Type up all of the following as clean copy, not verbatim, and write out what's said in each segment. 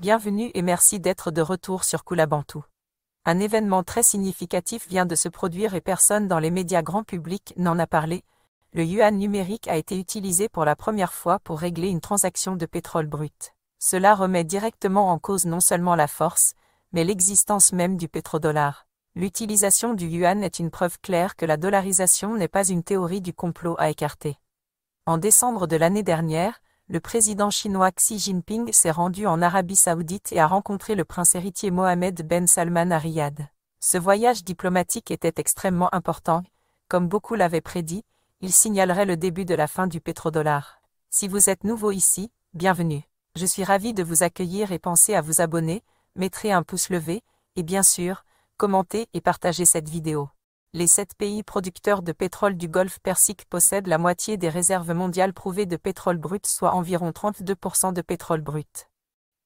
Bienvenue et merci d'être de retour sur Koulabantou. Un événement très significatif vient de se produire et personne dans les médias grand public n'en a parlé. Le yuan numérique a été utilisé pour la première fois pour régler une transaction de pétrole brut. Cela remet directement en cause non seulement la force, mais l'existence même du pétrodollar. L'utilisation du yuan est une preuve claire que la dollarisation n'est pas une théorie du complot à écarter. En décembre de l'année dernière, le président chinois Xi Jinping s'est rendu en Arabie Saoudite et a rencontré le prince héritier Mohammed Ben Salman à Riyad. Ce voyage diplomatique était extrêmement important. Comme beaucoup l'avaient prédit, il signalerait le début de la fin du pétrodollar. Si vous êtes nouveau ici, bienvenue. Je suis ravi de vous accueillir et pensez à vous abonner, mettrez un pouce levé, et bien sûr, commentez et partagez cette vidéo. Les 7 pays producteurs de pétrole du Golfe Persique possèdent la moitié des réserves mondiales prouvées de pétrole brut, soit environ 32% de pétrole brut.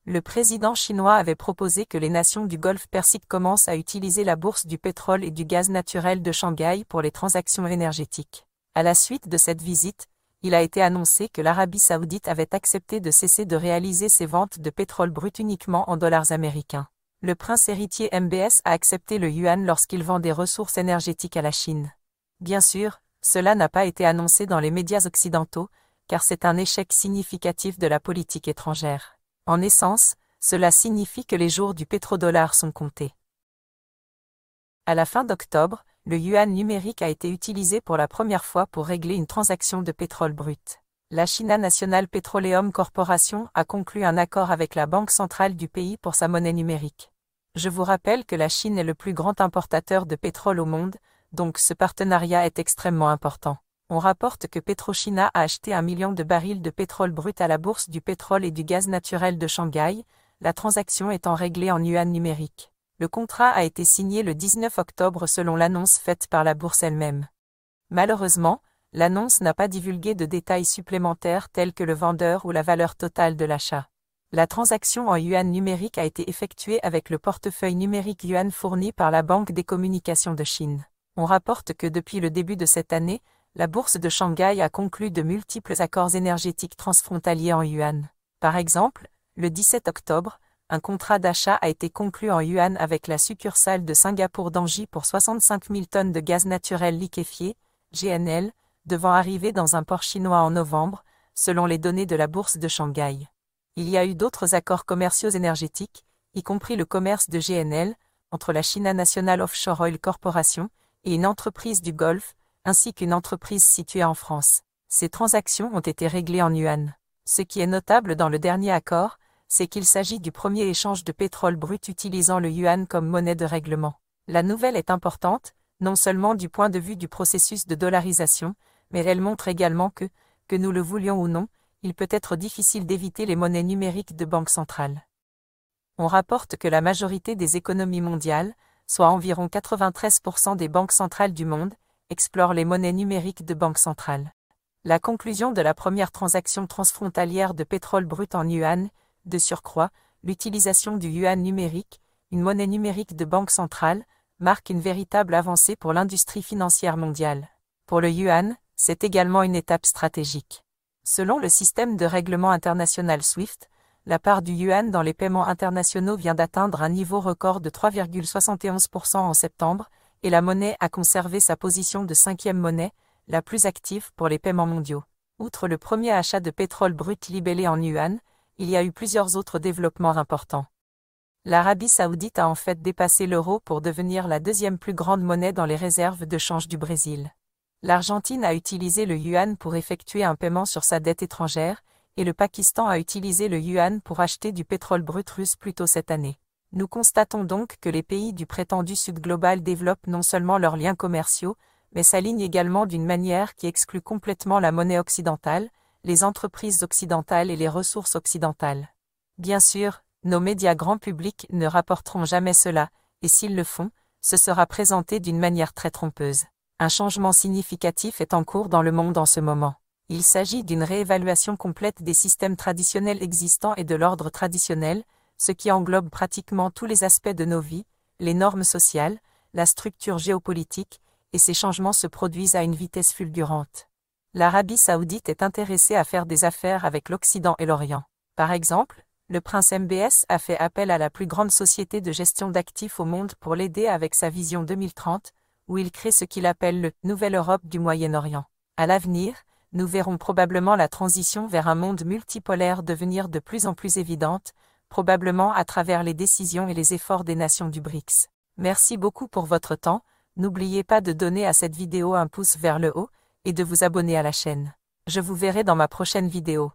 Le président chinois avait proposé que les nations du Golfe Persique commencent à utiliser la bourse du pétrole et du gaz naturel de Shanghai pour les transactions énergétiques. À la suite de cette visite, il a été annoncé que l'Arabie Saoudite avait accepté de cesser de réaliser ses ventes de pétrole brut uniquement en dollars américains. Le prince héritier MBS a accepté le yuan lorsqu'il vend des ressources énergétiques à la Chine. Bien sûr, cela n'a pas été annoncé dans les médias occidentaux, car c'est un échec significatif de la politique étrangère. En essence, cela signifie que les jours du pétrodollar sont comptés. À la fin d'octobre, le yuan numérique a été utilisé pour la première fois pour régler une transaction de pétrole brut. La China National Petroleum Corporation a conclu un accord avec la Banque centrale du pays pour sa monnaie numérique. Je vous rappelle que la Chine est le plus grand importateur de pétrole au monde, donc ce partenariat est extrêmement important. On rapporte que PetroChina a acheté 1 million de barils de pétrole brut à la bourse du pétrole et du gaz naturel de Shanghai, la transaction étant réglée en yuan numérique. Le contrat a été signé le 19 octobre selon l'annonce faite par la bourse elle-même. Malheureusement, l'annonce n'a pas divulgué de détails supplémentaires tels que le vendeur ou la valeur totale de l'achat. La transaction en yuan numérique a été effectuée avec le portefeuille numérique yuan fourni par la Banque des communications de Chine. On rapporte que depuis le début de cette année, la bourse de Shanghai a conclu de multiples accords énergétiques transfrontaliers en yuan. Par exemple, le 17 octobre, un contrat d'achat a été conclu en yuan avec la succursale de Singapour d'Anji pour 65 000 tonnes de gaz naturel liquéfié, GNL, devant arriver dans un port chinois en novembre, selon les données de la bourse de Shanghai. Il y a eu d'autres accords commerciaux énergétiques, y compris le commerce de GNL, entre la China National Offshore Oil Corporation et une entreprise du Golfe, ainsi qu'une entreprise située en France. Ces transactions ont été réglées en yuan. Ce qui est notable dans le dernier accord, c'est qu'il s'agit du premier échange de pétrole brut utilisant le yuan comme monnaie de règlement. La nouvelle est importante, non seulement du point de vue du processus de dollarisation, mais elle montre également que nous le voulions ou non, il peut être difficile d'éviter les monnaies numériques de banque centrale. On rapporte que la majorité des économies mondiales, soit environ 93% des banques centrales du monde, explorent les monnaies numériques de banque centrale. La conclusion de la première transaction transfrontalière de pétrole brut en yuan, de surcroît, l'utilisation du yuan numérique, une monnaie numérique de banque centrale, marque une véritable avancée pour l'industrie financière mondiale. Pour le yuan, c'est également une étape stratégique. Selon le système de règlement international SWIFT, la part du yuan dans les paiements internationaux vient d'atteindre un niveau record de 3,71% en septembre, et la monnaie a conservé sa position de 5e monnaie, la plus active pour les paiements mondiaux. Outre le premier achat de pétrole brut libellé en yuan, il y a eu plusieurs autres développements importants. L'Arabie Saoudite a en fait dépassé l'euro pour devenir la 2e plus grande monnaie dans les réserves de change du Brésil. L'Argentine a utilisé le yuan pour effectuer un paiement sur sa dette étrangère, et le Pakistan a utilisé le yuan pour acheter du pétrole brut russe plus tôt cette année. Nous constatons donc que les pays du prétendu Sud global développent non seulement leurs liens commerciaux, mais s'alignent également d'une manière qui exclut complètement la monnaie occidentale, les entreprises occidentales et les ressources occidentales. Bien sûr, nos médias grand public ne rapporteront jamais cela, et s'ils le font, ce sera présenté d'une manière très trompeuse. Un changement significatif est en cours dans le monde en ce moment. Il s'agit d'une réévaluation complète des systèmes traditionnels existants et de l'ordre traditionnel, ce qui englobe pratiquement tous les aspects de nos vies, les normes sociales, la structure géopolitique, et ces changements se produisent à une vitesse fulgurante. L'Arabie Saoudite est intéressée à faire des affaires avec l'Occident et l'Orient. Par exemple, le prince MBS a fait appel à la plus grande société de gestion d'actifs au monde pour l'aider avec sa vision 2030, où il crée ce qu'il appelle le « Nouvelle Europe du Moyen-Orient ». À l'avenir, nous verrons probablement la transition vers un monde multipolaire devenir de plus en plus évidente, probablement à travers les décisions et les efforts des nations du BRICS. Merci beaucoup pour votre temps, n'oubliez pas de donner à cette vidéo un pouce vers le haut, et de vous abonner à la chaîne. Je vous verrai dans ma prochaine vidéo.